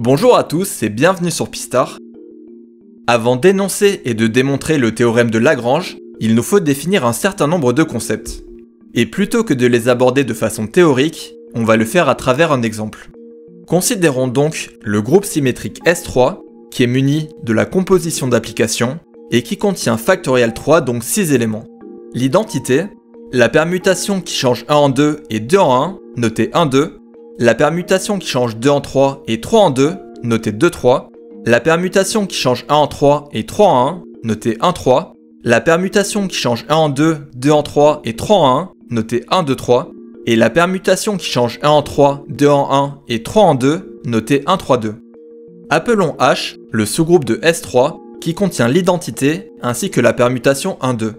Bonjour à tous et bienvenue sur Pistar. Avant d'énoncer et de démontrer le théorème de Lagrange, il nous faut définir un certain nombre de concepts. Et plutôt que de les aborder de façon théorique, on va le faire à travers un exemple. Considérons donc le groupe symétrique S3 qui est muni de la composition d'applications et qui contient factorial 3, donc 6 éléments. L'identité, la permutation qui change 1 en 2 et 2 en 1, notée 1, 2, la permutation qui change 2 en 3 et 3 en 2, notée 2, 3, la permutation qui change 1 en 3 et 3 en 1, notée 1, 3, la permutation qui change 1 en 2, 2 en 3 et 3 en 1, notée 1, 2, 3, et la permutation qui change 1 en 3, 2 en 1 et 3 en 2, notée 1, 3, 2. Appelons H le sous-groupe de S3 qui contient l'identité ainsi que la permutation 1, 2.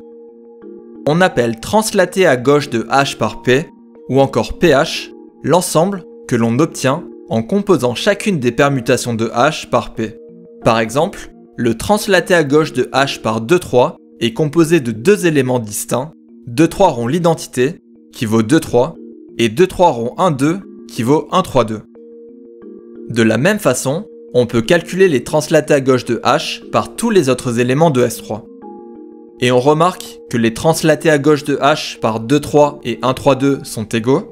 On appelle translaté à gauche de H par P, ou encore PH, l'ensemble que l'on obtient en composant chacune des permutations de H par P. Par exemple, le translaté à gauche de H par 2, 3 est composé de deux éléments distincts, 2, 3 rond l'identité, qui vaut 2, 3, et 2, 3 rond 1, 2, qui vaut 1, 3, 2. De la même façon, on peut calculer les translatés à gauche de H par tous les autres éléments de S3. Et on remarque que les translatés à gauche de H par 2, 3 et 1, 3, 2 sont égaux,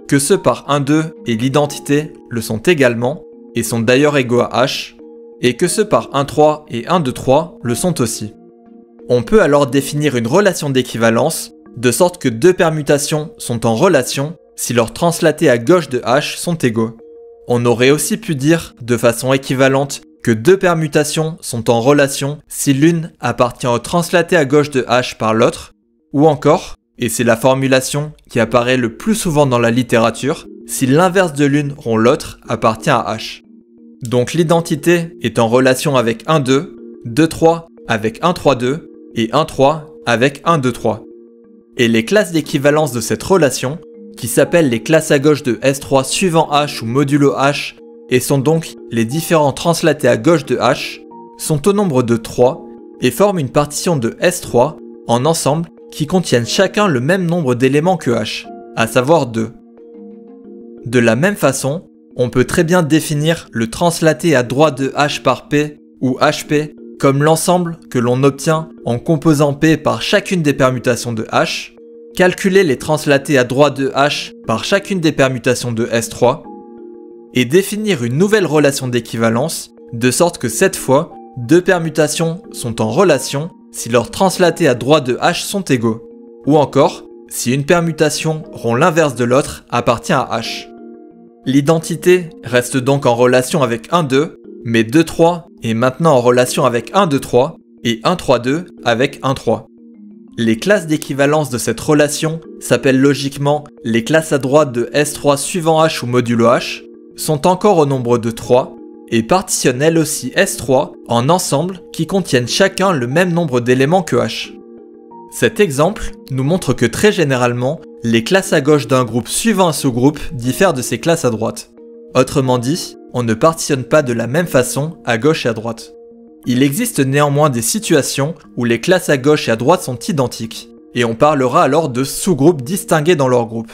que ceux par 1, 2 et l'identité le sont également et sont d'ailleurs égaux à H, et que ceux par 1, 3 et 1, 2, 3 le sont aussi. On peut alors définir une relation d'équivalence de sorte que deux permutations sont en relation si leurs translatés à gauche de H sont égaux. On aurait aussi pu dire de façon équivalente que deux permutations sont en relation si l'une appartient au translaté à gauche de H par l'autre, ou encore, et c'est la formulation qui apparaît le plus souvent dans la littérature, si l'inverse de l'une rond l'autre appartient à H. Donc l'identité est en relation avec 1, 2, 2, 3 avec 1, 3, 2 et 1, 3 avec 1, 2, 3. Et les classes d'équivalence de cette relation, qui s'appellent les classes à gauche de S3 suivant H ou modulo H, et sont donc les différents translatés à gauche de H, sont au nombre de 3 et forment une partition de S3 en ensemble qui contiennent chacun le même nombre d'éléments que H, à savoir 2. De la même façon, on peut très bien définir le translaté à droite de H par P ou HP comme l'ensemble que l'on obtient en composant P par chacune des permutations de H, calculer les translatés à droite de H par chacune des permutations de S3, et définir une nouvelle relation d'équivalence, de sorte que cette fois, deux permutations sont en relation si leurs translatés à droite de H sont égaux, ou encore si une permutation rond l'inverse de l'autre appartient à H. L'identité reste donc en relation avec 1, 2, mais 2, 3 est maintenant en relation avec 1, 2, 3 et 1, 3, 2 avec 1, 3. Les classes d'équivalence de cette relation s'appellent logiquement les classes à droite de S3 suivant H ou modulo H, sont encore au nombre de 3 et partitionnent elles aussi S3 en ensembles qui contiennent chacun le même nombre d'éléments que H. Cet exemple nous montre que très généralement, les classes à gauche d'un groupe suivant un sous-groupe diffèrent de ses classes à droite. Autrement dit, on ne partitionne pas de la même façon à gauche et à droite. Il existe néanmoins des situations où les classes à gauche et à droite sont identiques, et on parlera alors de sous-groupes distingués dans leur groupe.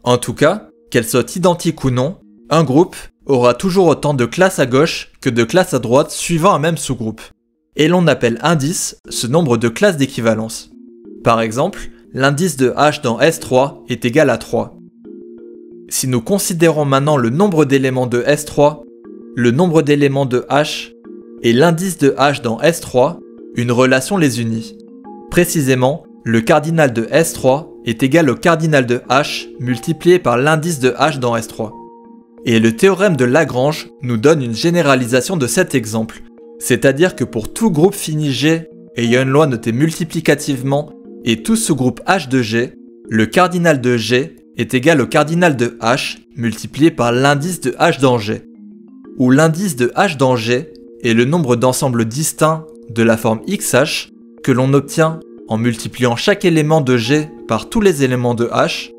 En tout cas, qu'elles soient identiques ou non, un groupe aura toujours autant de classes à gauche que de classes à droite suivant un même sous-groupe. Et l'on appelle indice ce nombre de classes d'équivalence. Par exemple, l'indice de H dans S3 est égal à 3. Si nous considérons maintenant le nombre d'éléments de S3, le nombre d'éléments de H et l'indice de H dans S3, une relation les unit. Précisément, le cardinal de S3 est égal au cardinal de H multiplié par l'indice de H dans S3. Et le théorème de Lagrange nous donne une généralisation de cet exemple, c'est-à-dire que pour tout groupe fini G ayant une loi notée multiplicativement et tout sous-groupe H de G, le cardinal de G est égal au cardinal de H multiplié par l'indice de H dans G, où l'indice de H dans G est le nombre d'ensembles distincts de la forme XH que l'on obtient en multipliant chaque élément de G par tous les éléments de H,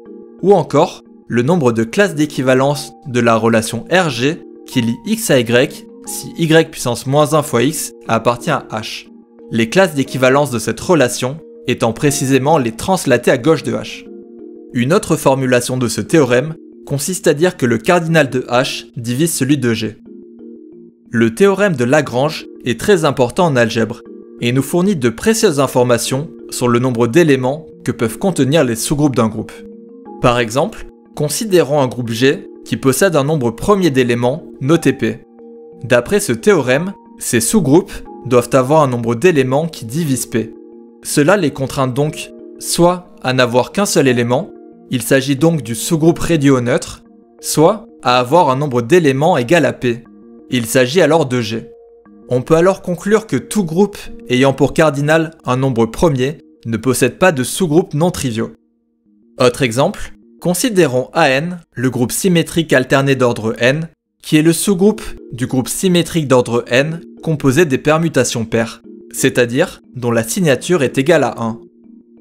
ou encore le nombre de classes d'équivalence de la relation RG qui lie X à Y si Y puissance moins 1 fois X appartient à H. Les classes d'équivalence de cette relation étant précisément les translatés à gauche de H. Une autre formulation de ce théorème consiste à dire que le cardinal de H divise celui de G. Le théorème de Lagrange est très important en algèbre et nous fournit de précieuses informations sur le nombre d'éléments que peuvent contenir les sous-groupes d'un groupe. Par exemple, considérons un groupe G qui possède un nombre premier d'éléments noté P. D'après ce théorème, ces sous-groupes doivent avoir un nombre d'éléments qui divise P. Cela les contraint donc soit à n'avoir qu'un seul élément, il s'agit donc du sous-groupe réduit au neutre, soit à avoir un nombre d'éléments égal à P. Il s'agit alors de G. On peut alors conclure que tout groupe ayant pour cardinal un nombre premier ne possède pas de sous-groupes non triviaux. Autre exemple, considérons AN, le groupe symétrique alterné d'ordre n, qui est le sous-groupe du groupe symétrique d'ordre n composé des permutations paires, c'est-à-dire dont la signature est égale à 1.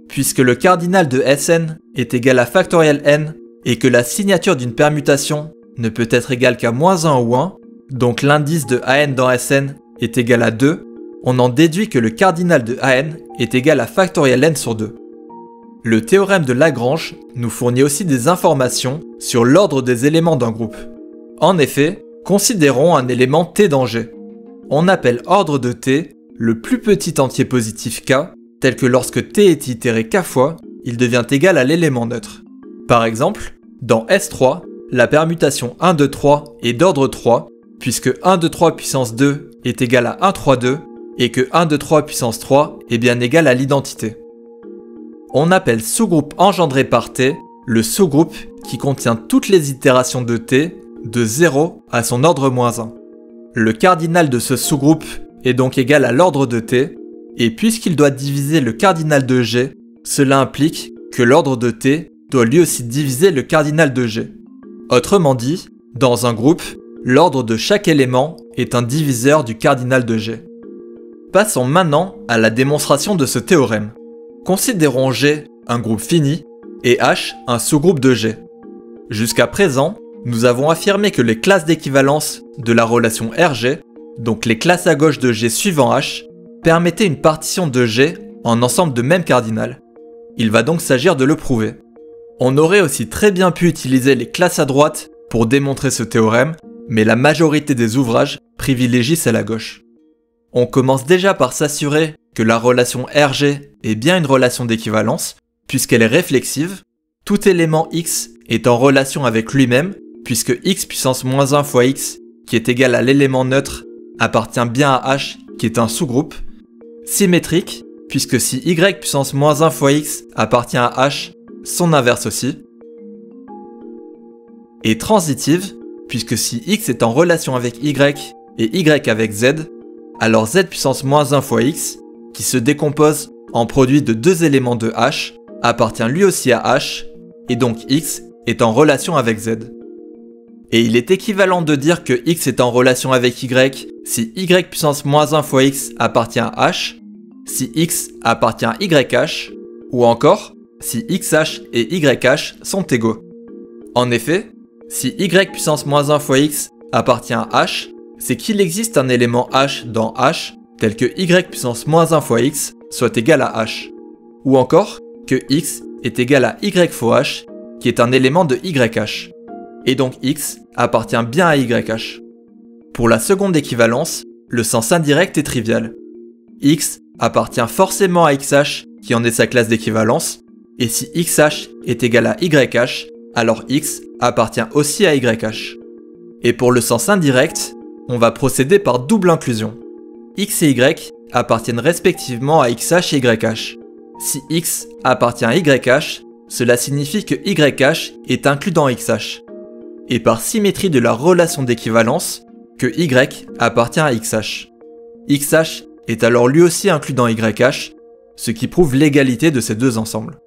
Puisque le cardinal de Sn est égal à factoriel n et que la signature d'une permutation ne peut être égale qu'à -1 ou 1, donc l'indice de AN dans Sn est égal à 2, on en déduit que le cardinal de AN est égal à factoriel n sur 2. Le théorème de Lagrange nous fournit aussi des informations sur l'ordre des éléments d'un groupe. En effet, considérons un élément T dans G. On appelle ordre de T le plus petit entier positif K, tel que lorsque T est itéré K fois, il devient égal à l'élément neutre. Par exemple, dans S3, la permutation 1, 2, 3 est d'ordre 3, puisque 1, 2, 3 puissance 2 est égal à 1, 3, 2, et que 1, 2, 3 puissance 3 est bien égal à l'identité. On appelle sous-groupe engendré par T le sous-groupe qui contient toutes les itérations de T de 0 à son ordre -1. Le cardinal de ce sous-groupe est donc égal à l'ordre de T, et puisqu'il doit diviser le cardinal de G, cela implique que l'ordre de T doit lui aussi diviser le cardinal de G. Autrement dit, dans un groupe, l'ordre de chaque élément est un diviseur du cardinal de G. Passons maintenant à la démonstration de ce théorème. Considérons G un groupe fini et H un sous-groupe de G. Jusqu'à présent, nous avons affirmé que les classes d'équivalence de la relation RG, donc les classes à gauche de G suivant H, permettaient une partition de G en ensemble de même cardinal. Il va donc s'agir de le prouver. On aurait aussi très bien pu utiliser les classes à droite pour démontrer ce théorème, mais la majorité des ouvrages privilégient celle à gauche. On commence déjà par s'assurer que la relation RG est bien une relation d'équivalence, puisqu'elle est réflexive. Tout élément X est en relation avec lui-même, puisque X puissance -1 fois X, qui est égal à l'élément neutre, appartient bien à H, qui est un sous-groupe. Symétrique, puisque si Y puissance -1 fois X appartient à H, son inverse aussi. Et transitive, puisque si X est en relation avec Y et Y avec Z, alors Z puissance -1 fois X, qui se décompose en produit de deux éléments de H, appartient lui aussi à H, et donc X est en relation avec Z. Et il est équivalent de dire que X est en relation avec Y si Y puissance -1 fois X appartient à H, si X appartient à YH, ou encore si XH et YH sont égaux. En effet, si Y puissance -1 fois X appartient à H, c'est qu'il existe un élément H dans H tel que Y puissance -1 fois X soit égal à H. Ou encore que X est égal à Y fois H, qui est un élément de YH. Et donc X appartient bien à YH. Pour la seconde équivalence, le sens indirect est trivial. X appartient forcément à XH, qui en est sa classe d'équivalence, et si XH est égal à YH, alors X appartient aussi à YH. Et pour le sens indirect, on va procéder par double inclusion. X et Y appartiennent respectivement à XH et YH. Si X appartient à YH, cela signifie que YH est inclus dans XH. Et par symétrie de la relation d'équivalence, que Y appartient à XH. XH est alors lui aussi inclus dans YH, ce qui prouve l'égalité de ces deux ensembles.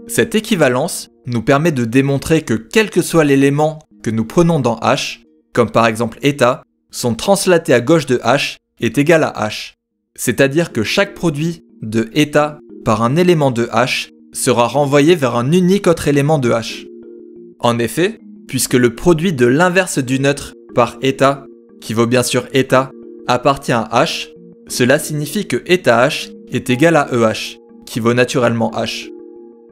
Cette équivalence nous permet de démontrer que quel que soit l'élément que nous prenons dans H, comme par exemple état, son translaté à gauche de H est égal à H. C'est-à-dire que chaque produit de état par un élément de H sera renvoyé vers un unique autre élément de H. En effet, puisque le produit de l'inverse du neutre par état, qui vaut bien sûr état, appartient à H, cela signifie que état H est égal à EH, qui vaut naturellement H.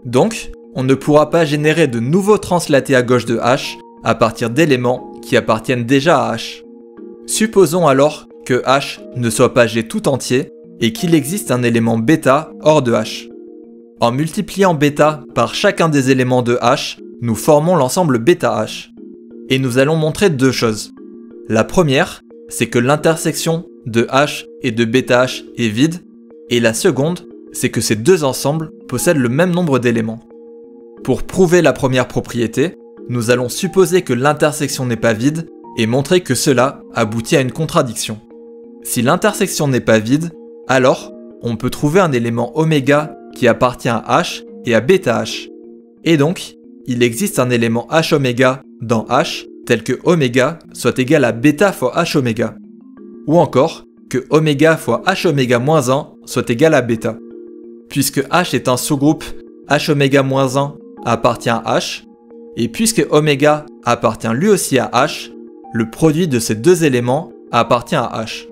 Donc, on ne pourra pas générer de nouveaux translatés à gauche de H à partir d'éléments qui appartiennent déjà à H. Supposons alors que H ne soit pas G tout entier et qu'il existe un élément bêta hors de H. En multipliant bêta par chacun des éléments de H, nous formons l'ensemble bêta H. Et nous allons montrer deux choses. La première, c'est que l'intersection de H et de bêta H est vide, et la seconde, c'est que ces deux ensembles possèdent le même nombre d'éléments. Pour prouver la première propriété, nous allons supposer que l'intersection n'est pas vide et montrer que cela aboutit à une contradiction. Si l'intersection n'est pas vide, alors on peut trouver un élément oméga qui appartient à H et à bêta H. Et donc, il existe un élément H oméga dans H tel que oméga soit égal à bêta fois H oméga. Ou encore, que oméga fois H oméga moins 1 soit égal à bêta. Puisque H est un sous-groupe H oméga moins 1 appartient à H, et puisque oméga appartient lui aussi à H, le produit de ces deux éléments appartient à H.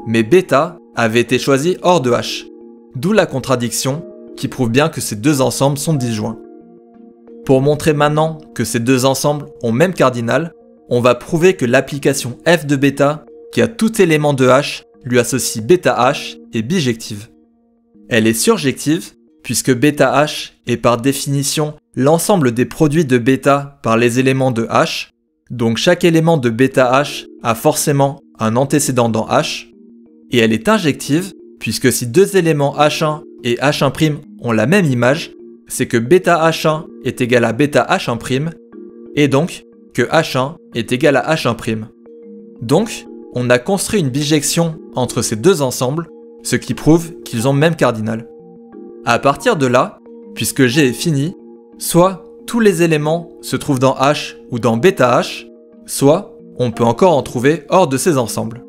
Mais bêta avait été choisi hors de H, d'où la contradiction qui prouve bien que ces deux ensembles sont disjoints. Pour montrer maintenant que ces deux ensembles ont même cardinal, on va prouver que l'application f de bêta, qui a tout élément de H, lui associe bêta H, est bijective. Elle est surjective, puisque bêta H est par définition l'ensemble des produits de bêta par les éléments de H, donc chaque élément de bêta H a forcément un antécédent dans H, et elle est injective, puisque si deux éléments H1 et H1' ont la même image, c'est que bêta H1 est égal à bêta H1', et donc que H1 est égal à H1'. Donc, on a construit une bijection entre ces deux ensembles, ce qui prouve qu'ils ont même cardinal. À partir de là, puisque G est fini, soit tous les éléments se trouvent dans H ou dans bêta H, soit on peut encore en trouver hors de ces ensembles.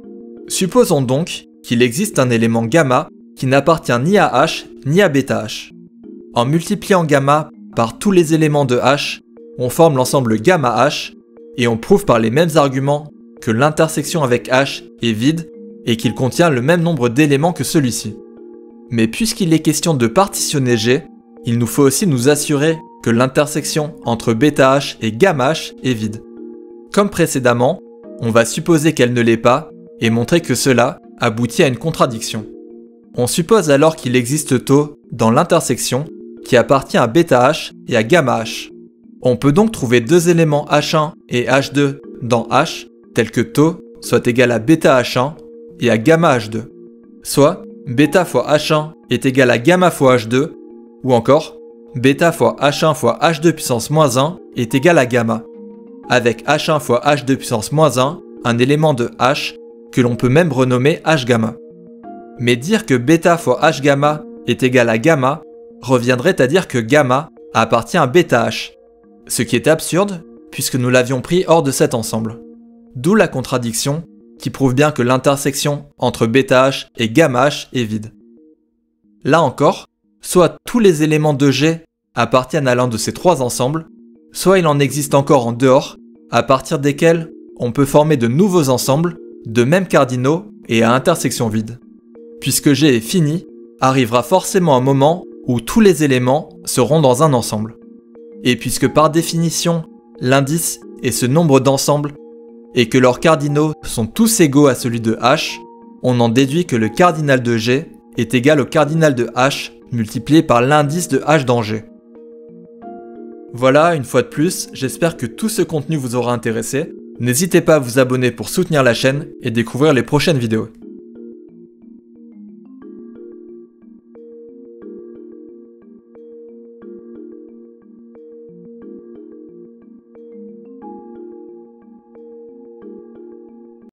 Supposons donc qu'il existe un élément gamma qui n'appartient ni à H ni à bêta H. En multipliant gamma par tous les éléments de H, on forme l'ensemble gamma H et on prouve par les mêmes arguments que l'intersection avec H est vide et qu'il contient le même nombre d'éléments que celui-ci. Mais puisqu'il est question de partitionner G, il nous faut aussi nous assurer que l'intersection entre bêta H et gamma H est vide. Comme précédemment, on va supposer qu'elle ne l'est pas et montrer que cela aboutit à une contradiction. On suppose alors qu'il existe tau dans l'intersection qui appartient à bêta H et à gamma H. On peut donc trouver deux éléments H1 et H2 dans H tels que tau soit égal à bêta H1 et à gamma H2. Soit bêta fois H1 est égal à gamma fois H2, ou encore bêta fois H1 fois H2 puissance moins 1 est égal à gamma, avec H1 fois H2 puissance moins 1, un élément de H que l'on peut même renommer H gamma. Mais dire que bêta fois H gamma est égal à gamma reviendrait à dire que gamma appartient à bêta H, ce qui est absurde puisque nous l'avions pris hors de cet ensemble. D'où la contradiction qui prouve bien que l'intersection entre bêta H et gamma H est vide. Là encore, soit tous les éléments de G appartiennent à l'un de ces trois ensembles, soit il en existe encore en dehors, à partir desquels on peut former de nouveaux ensembles, de mêmes cardinaux et à intersection vide. Puisque G est fini, arrivera forcément un moment où tous les éléments seront dans un ensemble. Et puisque par définition, l'indice est ce nombre d'ensembles et que leurs cardinaux sont tous égaux à celui de H, on en déduit que le cardinal de G est égal au cardinal de H multiplié par l'indice de H dans G. Voilà, une fois de plus, j'espère que tout ce contenu vous aura intéressé. N'hésitez pas à vous abonner pour soutenir la chaîne et découvrir les prochaines vidéos.